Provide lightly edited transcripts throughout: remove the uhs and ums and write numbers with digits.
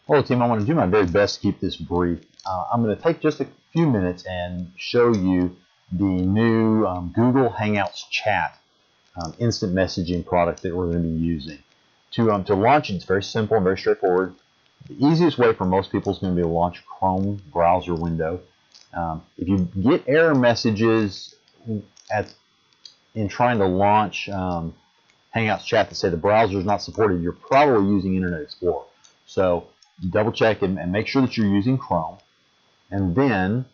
Hello team, I want to do my very best to keep this brief. I'm going to take just a few minutes and show you the new Google Hangouts Chat instant messaging product that we're going to be using. To launch it, it's very simple and very straightforward. The easiest way for most people is going to be to launch a Chrome browser window. If you get error messages in trying to launch Hangouts Chat that say the browser is not supported, you're probably using Internet Explorer. So double check and make sure that you're using Chrome. And then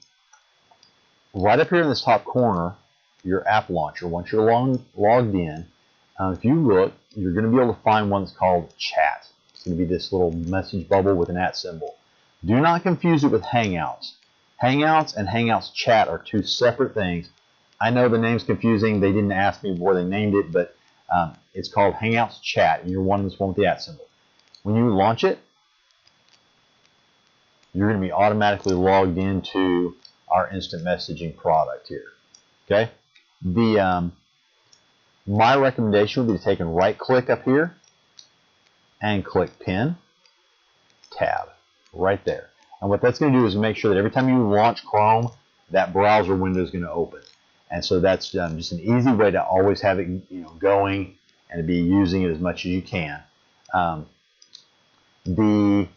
right up here in this top corner, your app launcher, once you're logged in, if you look, you're going to be able to find one that's called Chat. It's going to be this little message bubble with an @ symbol. Do not confuse it with Hangouts. Hangouts and Hangouts Chat are two separate things. I know the name's confusing. They didn't ask me before they named it, but it's called Hangouts Chat, and you're wanting this one with the @ symbol. When you launch it, you're going to be automatically logged into our instant messaging product here. Okay? My recommendation would be to take and right-click up here and click Pin, Tab, right there. And what that's going to do is make sure that every time you launch Chrome, that browser window is going to open. And so that's just an easy way to always have it going and to be using it as much as you can. The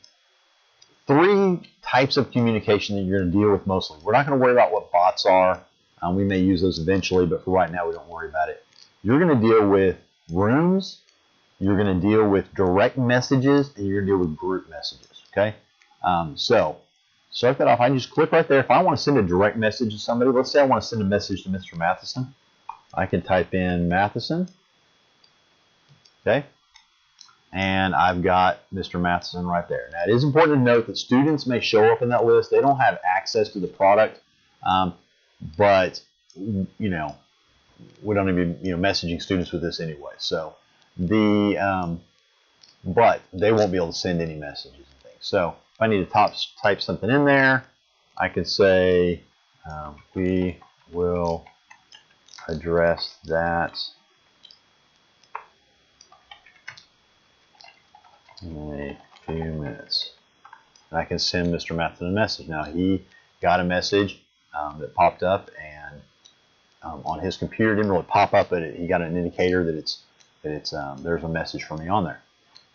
three types of communication that you're going to deal with mostly. We're not going to worry about what bots are. We may use those eventually, but for right now, we don't worry about it. You're going to deal with rooms, you're going to deal with direct messages, and you're going to deal with group messages. Okay? So, start that off. I can just click right there. If I want to send a direct message to somebody, let's say I want to send a message to Mr. Matheson. I can type in Matheson. Okay? And I've got Mr. Matheson right there. Now, it is important to note that students may show up in that list. They don't have access to the product, but we don't even be messaging students with this anyway. So but they won't be able to send any messages and things. So if I need to type something in there, I can say we will address that in a few minutes. And I can send Mr. Matheson a message. Now he got a message that popped up, and on his computer it didn't really pop up, but he got an indicator that there's a message from me on there.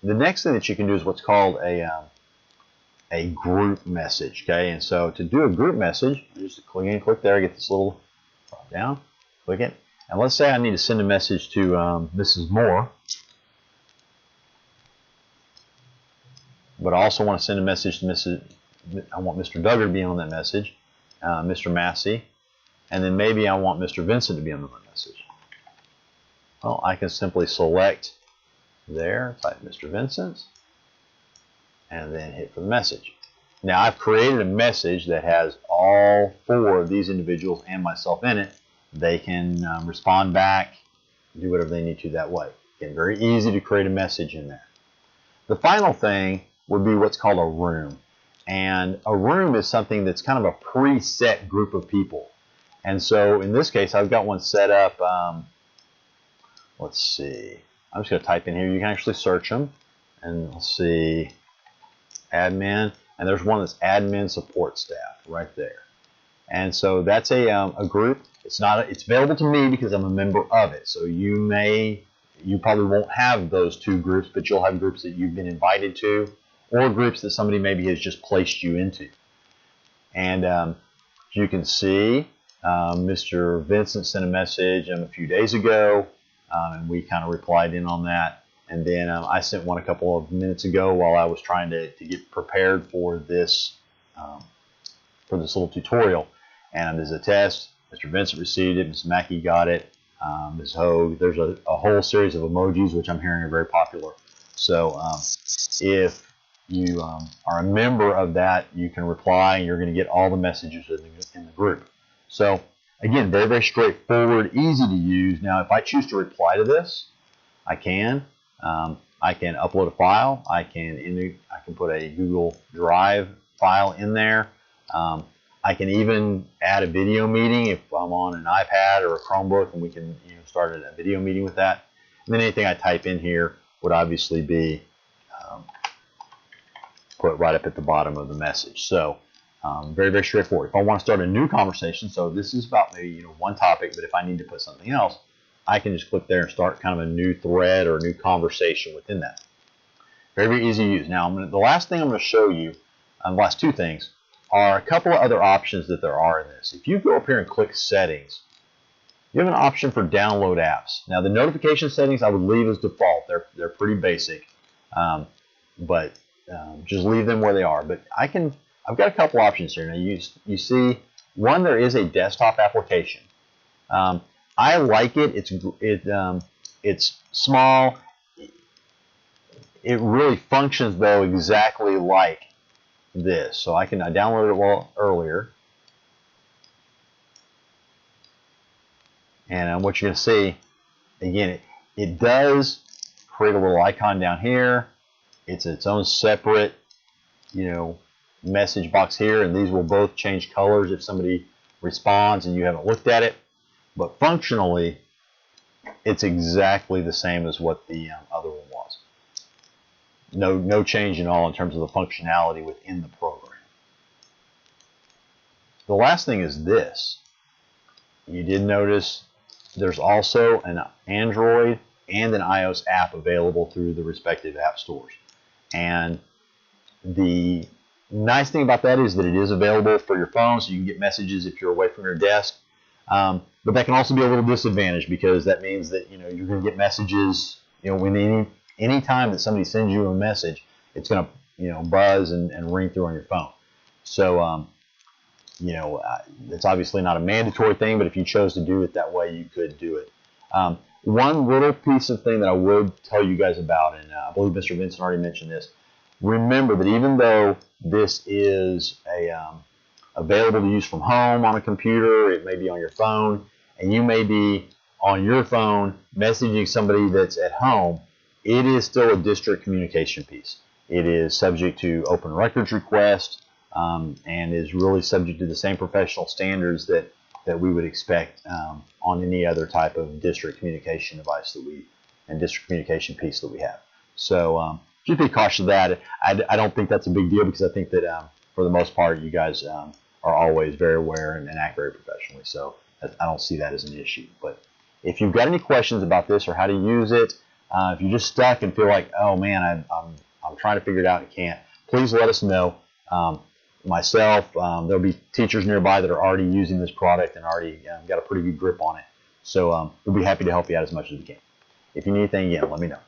The next thing that you can do is what's called a group message. Okay, and so to do a group message, just click there. I get this little drop down, click it, and let's say I need to send a message to Mrs. Moore. But I also want to send a message to I want Mr. Duggar to be on that message, Mr. Massey, and then maybe I want Mr. Vincent to be on the message. Well, I can simply select there, type Mr. Vincent, and then hit for the message. Now I've created a message that has all four of these individuals and myself in it. They can respond back, do whatever they need to that way. Again, very easy to create a message in there. The final thing would be what's called a room. And a room is something that's kind of a preset group of people. And so in this case, I've got one set up. Let's see. I'm just going to type in here. You can actually search them. And let's see. Admin. And there's one that's admin support staff right there. And so that's a group. It's available to me because I'm a member of it. So you probably won't have those two groups, but you'll have groups that you've been invited to, or groups that somebody maybe has just placed you into. And you can see Mr. Vincent sent a message a few days ago, and we kind of replied in on that. And then I sent one a couple of minutes ago while I was trying to get prepared for this little tutorial. And as a test, Mr. Vincent received it, Ms. Mackey got it, Ms. Hogue. There's a whole series of emojis which I'm hearing are very popular. So if you are a member of that, you can reply, and you're going to get all the messages in the group. So again, very, very straightforward, easy to use. Now, if I choose to reply to this, I can. I can upload a file. I can put a Google Drive file in there. I can even add a video meeting if I'm on an iPad or a Chromebook, and we can start a video meeting with that. And then anything I type in here would obviously be put put right up at the bottom of the message. So very, very straightforward. If I want to start a new conversation, so this is about maybe one topic, but if I need to put something else, I can just click there and start kind of a new thread or a new conversation within that. Very, very easy to use. Now, the last thing I'm going to show you, the last two things, are a couple of other options that there are in this. If you go up here and click Settings, you have an option for Download Apps. Now, the notification settings I would leave as default. They're pretty basic, but just leave them where they are. But I've got a couple options here. Now, you see, one, there is a desktop application. I like it. It's small. It really functions though exactly like this. So I downloaded it earlier, and what you're going to see again, it does create a little icon down here. It's its own separate message box here, and these will both change colors if somebody responds and you haven't looked at it. But functionally, it's exactly the same as what the other one was. No change at all in terms of the functionality within the program. The last thing is this. You did notice there's also an Android and an iOS app available through the respective app stores. And the nice thing about that is that it is available for your phone, so you can get messages if you're away from your desk. But that can also be a little disadvantage, because that means that you're going to get messages. When any time that somebody sends you a message, it's going to buzz and ring through on your phone. So it's obviously not a mandatory thing, but if you chose to do it that way, you could do it. One little piece of thing that I would tell you guys about, and I believe Mr. Vincent already mentioned this. Remember that even though this is available to use from home on a computer, it may be on your phone, and you may be on your phone messaging somebody that's at home, it is still a district communication piece. It is subject to open records request, and is really subject to the same professional standards that we would expect on any other type of district communication device and district communication piece that we have. So just be cautious of that. I don't think that's a big deal, because I think that for the most part, you guys are always very aware and act very professionally. So I don't see that as an issue. But if you've got any questions about this or how to use it, if you're just stuck and feel like, oh man, I'm trying to figure it out and can't, please let us know. Myself, there'll be teachers nearby that are already using this product and already got a pretty good grip on it. So we'll be happy to help you out as much as we can. If you need anything, again, let me know.